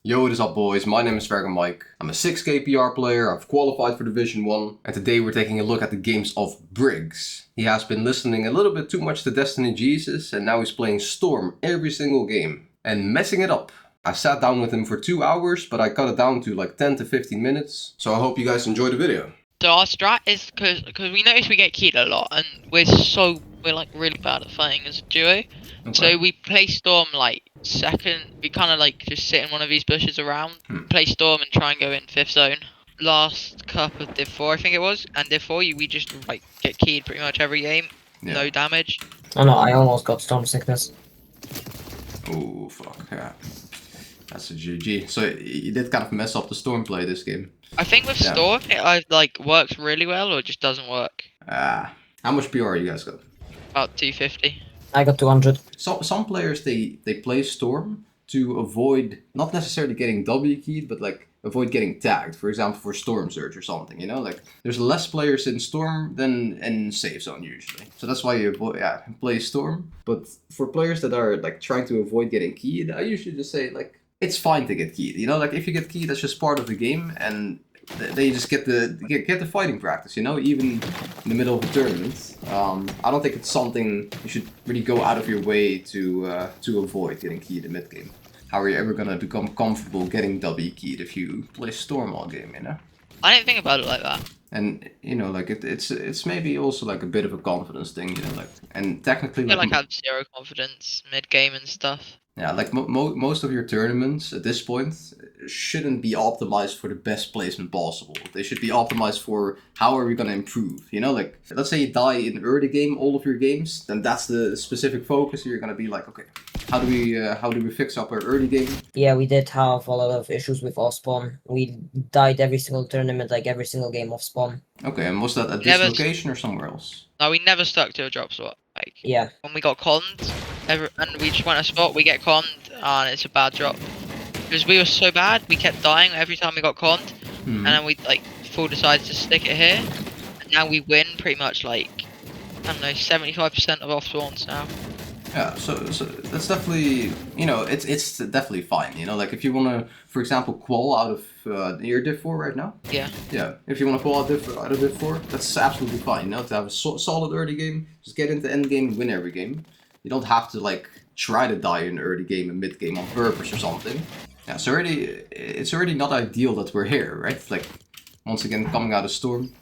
Yo, what is up boys, my name is Dragon Mike. I'm a 6k PR player, I've qualified for Division 1, and today we're taking a look at the games of Briggs. He has been listening a little bit too much to Destiny Jesus, and now he's playing Storm every single game, and messing it up. I sat down with him for 2 hours, but I cut it down to like 10 to 15 minutes, so I hope you guys enjoy the video. So our strat is because we notice we get keyed a lot, and we're like really bad at fighting as a duo. Okay. So we play Storm like second. We kind of like just sit in one of these bushes around, play Storm, and try and go in 5th zone. Last cup of Div 4, I think it was, and Div 4 we just like get keyed pretty much every game, no damage. Oh no, I almost got storm sickness. Oh fuck, yeah. That's a GG. So you did kind of mess up the Storm play this game. I think with Storm it like works really well, or it just doesn't work. How much PR you guys got? About 250. I got 200. Some players they play Storm to avoid not necessarily getting W keyed, but like avoid getting tagged. For example, for Storm Surge or something. You know, like there's less players in Storm than in Safe Zone usually. So that's why you play Storm. But for players that are like trying to avoid getting keyed, I usually just say like it's fine to get keyed. You know, like if you get keyed, that's just part of the game, and they just get the fighting practice, you know, even in the middle of a tournament. I don't think it's something you should really go out of your way to avoid getting keyed in mid game. How are you ever gonna become comfortable getting W keyed if you play Storm all game, you know? I didn't think about it like that. And you know, like it's maybe also like a bit of a confidence thing, you know, like, and technically I like have zero confidence mid game and stuff. Yeah, like most of your tournaments at this point shouldn't be optimized for the best placement possible. They should be optimized for how are we going to improve. You know, like let's say you die in early game, all of your games, then that's the specific focus. You're going to be like, okay, how do we fix up our early game? Yeah, we did have a lot of issues with off spawn. We died every single tournament, like every single game off spawn. Okay, and was that at this location or somewhere else? No, we never stuck to a drop spot. Like, yeah. When we got conned, and we just went a spot, we get conned, and it's a bad drop. Because we were so bad, we kept dying every time we got conned, and then we like full decided to stick it here, and now we win pretty much like, I don't know, 75% of off spawns now. Yeah, so that's definitely, you know, it's definitely fine, you know, like if you want to, for example, qual out of your Div 4 right now. Yeah. Yeah, if you want to qual out of Div 4, that's absolutely fine, you know, to have a solid early game, just get into end game and win every game. You don't have to, like, try to die in early game and mid game on purpose or something. Yeah, so it's already not ideal that we're here, right? Like, once again, coming out of Storm.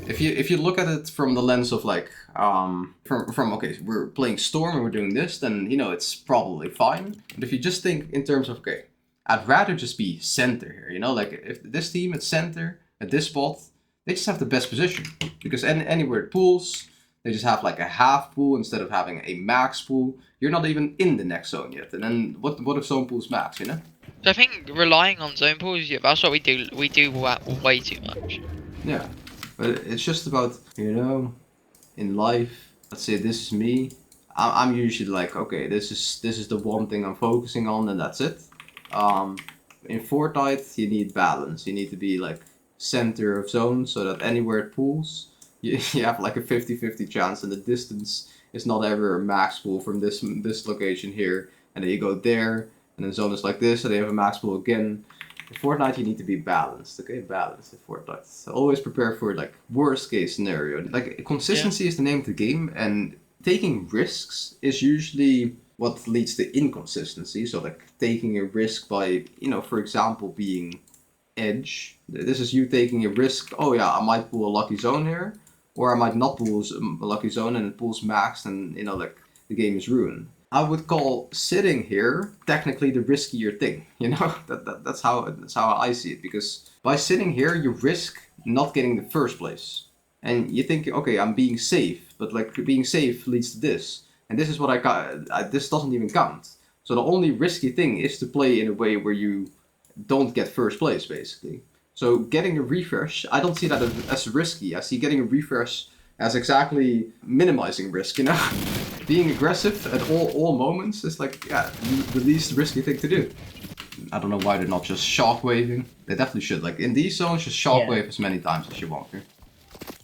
If you look at it from the lens of like from okay, we're playing Storm and we're doing this, then you know it's probably fine. But if you just think in terms of okay, I'd rather just be center here, you know, like if this team at center at this spot, they just have the best position because anywhere it pools, they just have like a half pool instead of having a max pool. You're not even in the next zone yet, and then what if zone pools max, you know? So I think relying on zone pools, yeah, that's what we do. We do way too much. Yeah. But it's just about, you know, in life, let's say this is me, I'm usually like, okay, this is the one thing I'm focusing on and that's it. In Fortnite, you need balance. You need to be like center of zone so that anywhere it pools, you have like a 50-50 chance and the distance is not ever a max pool from this location here. And then you go there and then zone is like this, so they have a max pool again. In Fortnite, you need to be balanced, okay? Balanced in Fortnite. So always prepare for, like, worst case scenario. Like, consistency is the name of the game, and taking risks is usually what leads to inconsistency. So, like, taking a risk by, you know, for example, being edge. This is you taking a risk, oh yeah, I might pull a lucky zone here, or I might not pull a lucky zone and it pulls max, and, you know, like, the game is ruined. I would call sitting here technically the riskier thing, you know. That's how I see it, because by sitting here you risk not getting the first place, and you think, okay, I'm being safe, but like being safe leads to this, and this is what I got. This doesn't even count. So the only risky thing is to play in a way where you don't get first place, basically. So getting a refresh, I don't see that as risky. I see getting a refresh as exactly minimizing risk, you know. Being aggressive at all moments is like, yeah, the least risky thing to do. I don't know why they're not just shockwaving. They definitely should. Like in these zones, just shockwave as many times as you want to.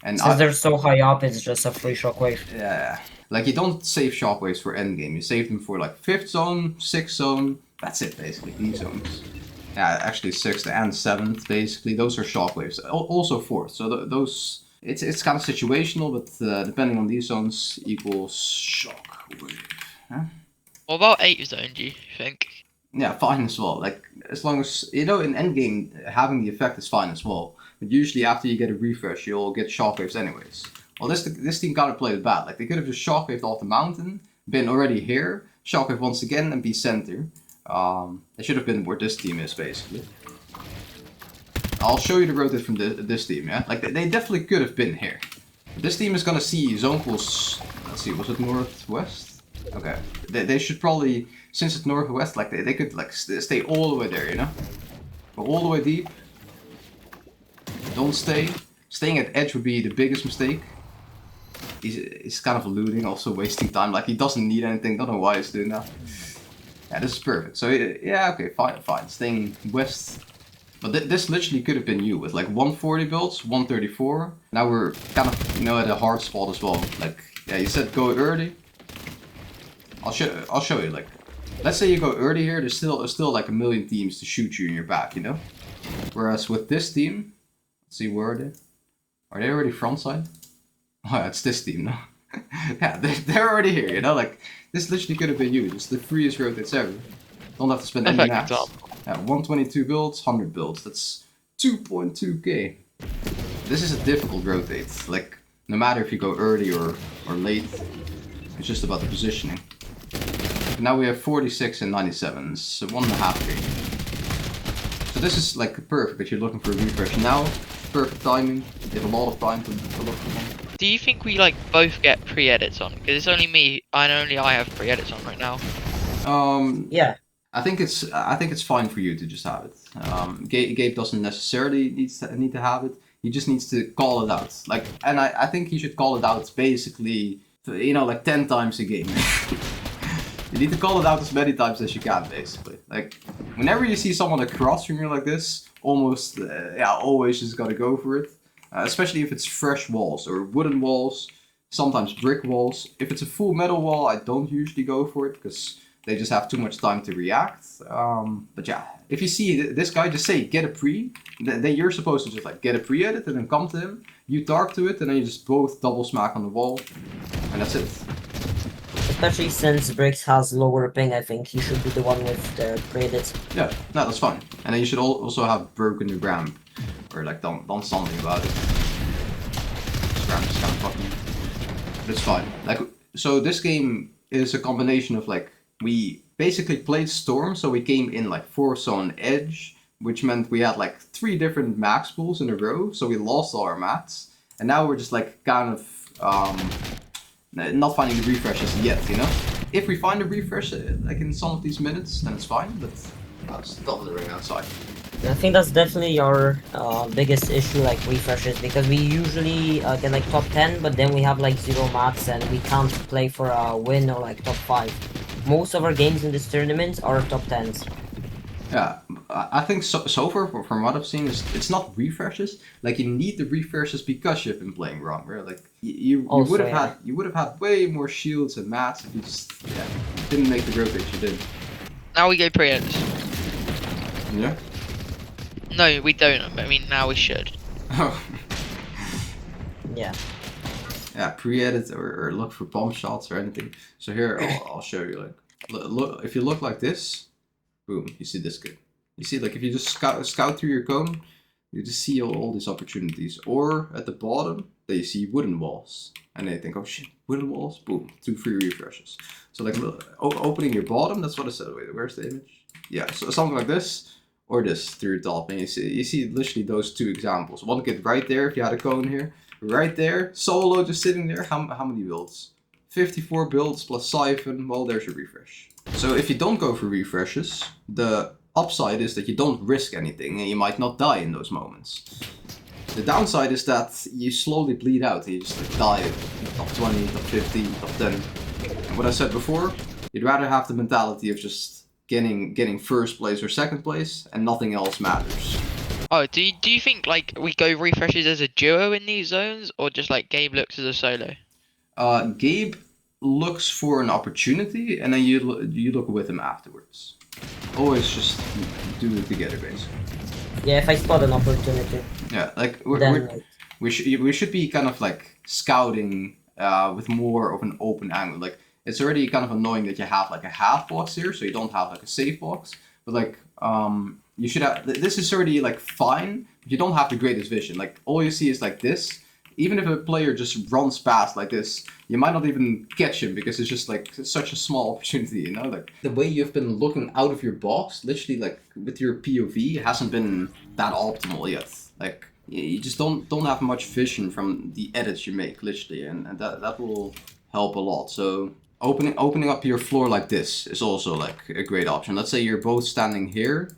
And since they're so high up, it's just a free shockwave. Yeah, like you don't save shockwaves for endgame. You save them for like 5th zone, 6th zone. That's it basically. These zones. Yeah, actually 6th and 7th, basically. Those are shockwaves. Also 4th. So those, it's kind of situational, but depending on these zones, equals shockwave. Huh? What about 8 zone, do you think? Yeah, fine as well. Like, as long as, in endgame, having the effect is fine as well. But usually after you get a refresh, you'll get shockwaves anyways. Well, this team kind of played it bad. Like, they could have just shockwaved off the mountain, been already here, shockwave once again, and be center. They should have been where this team is, basically. I'll show you the rotate from this team, yeah? Like, they definitely could have been here. This team is gonna see zone pools, let's see, was it northwest? Okay. They should probably, since it's northwest, like, they could, like, stay all the way there, you know? Go all the way deep. Don't stay. Staying at edge would be the biggest mistake. He's kind of looting, also wasting time. Like, he doesn't need anything, don't know why he's doing that. Yeah, this is perfect. So, yeah, okay, fine. Staying west. But this literally could have been you with like 140 builds, 134. Now we're kind of, at a hard spot as well. Like, yeah, you said go early. I'll show you. Like, let's say you go early here. There's still like a million teams to shoot you in your back, you know. Whereas with this team, let's see, where are they? Are they already front side? Oh, yeah, it's this team now. Yeah, they're already here, you know. Like, this literally could have been you. It's the freest rotates ever. Don't have to spend any nats. Yeah, 122 builds, 100 builds. That's 2.2k. This is a difficult rotate. Like, no matter if you go early or late, it's just about the positioning. But now we have 46 and 97. It's 1.5k. So this is like perfect if you're looking for a refresh now. Perfect timing. You have a lot of time to look for one. Do you think we like both get pre-edits on? Because it's only me, and only I have pre-edits on right now. Yeah. I think it's fine for you to just have it. Gabe doesn't necessarily need to have it. He just needs to call it out. Like, and I think he should call it out basically, like 10 times a game. You need to call it out as many times as you can, basically. Like, whenever you see someone across from you like this, almost, always just gotta go for it. Especially if it's fresh walls or wooden walls, sometimes brick walls. If it's a full metal wall, I don't usually go for it because they just have too much time to react. But yeah, if you see this guy, just say get a pre. Then you're supposed to just like get a pre-edit and then come to him. You talk to it and then you just both double smack on the wall. And that's it. Especially since Bricks has lower ping, I think he should be the one with the pre-edits. Yeah, no, that's fine. And then you should also have broken your ramp. Or like done something about it. This ramp is kind of fucking. But it's fine. Like, so this game is a combination of like, we basically played Storm, so we came in like 4th zone edge, which meant we had like 3 different max pools in a row, so we lost all our mats. And now we're just like kind of not finding the refreshes yet, you know? If we find a refresh like in some of these minutes, then it's fine, but it's double the ring outside. I think that's definitely our biggest issue, like refreshes, because we usually get like top 10, but then we have like 0 mats and we can't play for a win or like top 5. Most of our games in this tournament are top 10s. Yeah, I think so far from what I've seen is it's not refreshes. Like, you need the refreshes because you've been playing wrong, right? Like you would have had way more shields and mats if you just didn't make the rotate you did. Now we go pre-edits. Yeah. No, we don't. I mean, now we should. Oh. Yeah. Yeah, pre-edit or look for bomb shots or anything. So here I'll show you. Like, look, if you look like this, boom, you see this good. You see, like, if you just scout through your cone, you just see all these opportunities. Or at the bottom, there you see wooden walls, and they think, oh shit, wooden walls, boom, 2 free refreshes. So like opening your bottom, that's what I said. Wait, where's the image? Yeah, so something like this. Or this through your top, and you see literally those 2 examples. One kid right there, if you had a cone here, right there, solo just sitting there. How many builds? 54 builds plus siphon. Well, there's your refresh. So if you don't go for refreshes, the upside is that you don't risk anything, and you might not die in those moments. The downside is that you slowly bleed out, and you just like die top 20, top 50, top 10. And what I said before, you'd rather have the mentality of just getting 1st place or 2nd place, and nothing else matters. Oh, do you think like we go refreshes as a duo in these zones, or just like Gabe looks as a solo? Gabe looks for an opportunity, and then you look with him afterwards. always just do it together, basically. Yeah, if I spot an opportunity, Yeah, like then we should be kind of like scouting with more of an open angle. Like it's already kind of annoying that you have like a half box here, so you don't have like a safe box. But like you should have. This is already like fine, but you don't have the greatest vision. Like all you see is like this. Even if a player just runs past like this, you might not even catch him because it's just like such a small opportunity, you know? Like the way you've been looking out of your box, literally like with your POV, hasn't been that optimal yet. Like you just don't have much vision from the edits you make, literally, and that will help a lot. So opening up your floor like this is also like a great option. Let's say you're both standing here.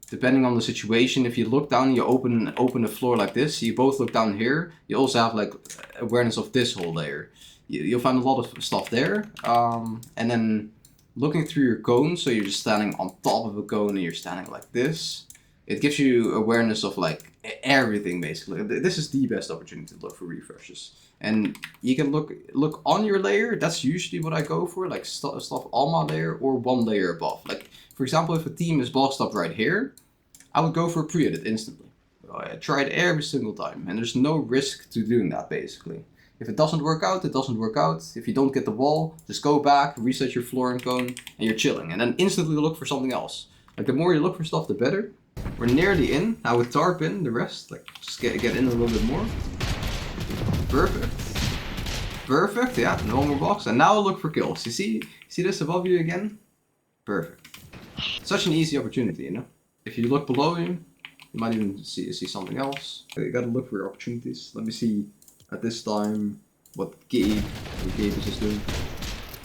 Depending on the situation, if you look down, you open the floor like this, you both look down here, you also have like awareness of this whole layer. You'll find a lot of stuff there. And then looking through your cone, so you're just standing on top of a cone and you're standing like this, it gives you awareness of like everything basically. This is the best opportunity to look for refreshes. And you can look on your layer, that's usually what I go for, like stuff on my layer or one layer above. Like for example, if a team is boxed up right here, I would go for a pre-edit instantly. I try it every single time, and there's no risk to doing that basically. If it doesn't work out, it doesn't work out. If you don't get the wall, just go back, reset your floor and cone, and you're chilling. And then instantly look for something else. Like the more you look for stuff, the better. We're nearly in. Now with tarp in, the rest, like just get in a little bit more. Perfect. Perfect, yeah, no more box. And now look for kills. You see this above you again? Perfect. Such an easy opportunity, you know? If you look below you, you might even see something else. You gotta look for your opportunities. Let me see at this time what Gabe is just doing.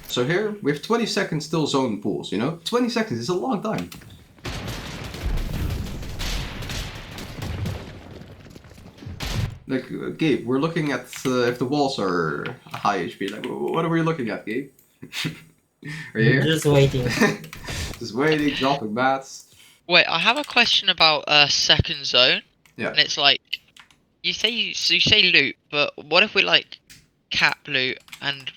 So here, we have 20 seconds till zone pools, you know? 20 seconds is a long time. Like, Gabe, we're looking at if the walls are high HP. Like, what are we looking at, Gabe? Are you here? just waiting. Just waiting, dropping bats. Wait, I have a question about second zone. Yeah. And it's like, you say loot, but what if we like cap loot? And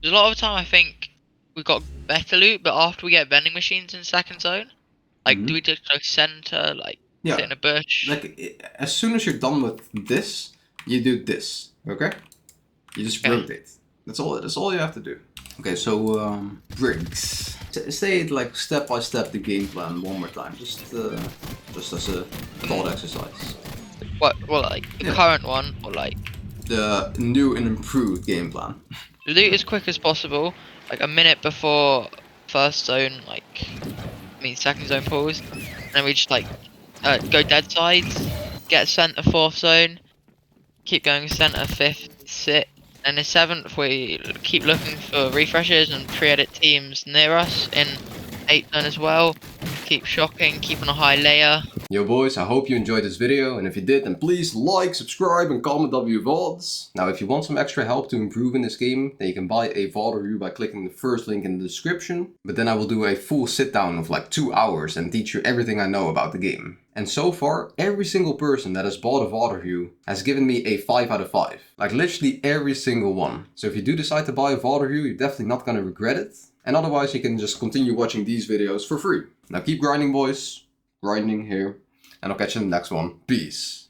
there's a lot of time I think we got better loot, but after we get vending machines in second zone, like do we just go center, like sit in a bush? Like as soon as you're done with this, you do this. Okay? You just rotate. That's all you have to do. Okay, so bricks. Say it like step by step the game plan one more time, just as a thought exercise. What? Well, like the current one, or like the new and improved game plan. Loot as quick as possible, like a minute before first zone, second zone pause, and then we just like go dead sides, get center fourth zone, keep going center fifth, sixth. And in 7th, we keep looking for refreshes and pre-edit teams near us in 8th zone as well. Keep shocking, keep on a high layer. Yo boys, I hope you enjoyed this video, and if you did, then please like, subscribe, and comment W VODs. Now if you want some extra help to improve in this game, then you can buy a VOD review by clicking the first link in the description. But then I will do a full sit down of like 2 hours and teach you everything I know about the game. And so far, every single person that has bought a VOD review has given me a 5 out of 5. Like literally every single one. So if you do decide to buy a VOD review, you're definitely not gonna regret it. And otherwise you can just continue watching these videos for free. Now keep grinding boys. Grinding here. And I'll catch you in the next one. Peace.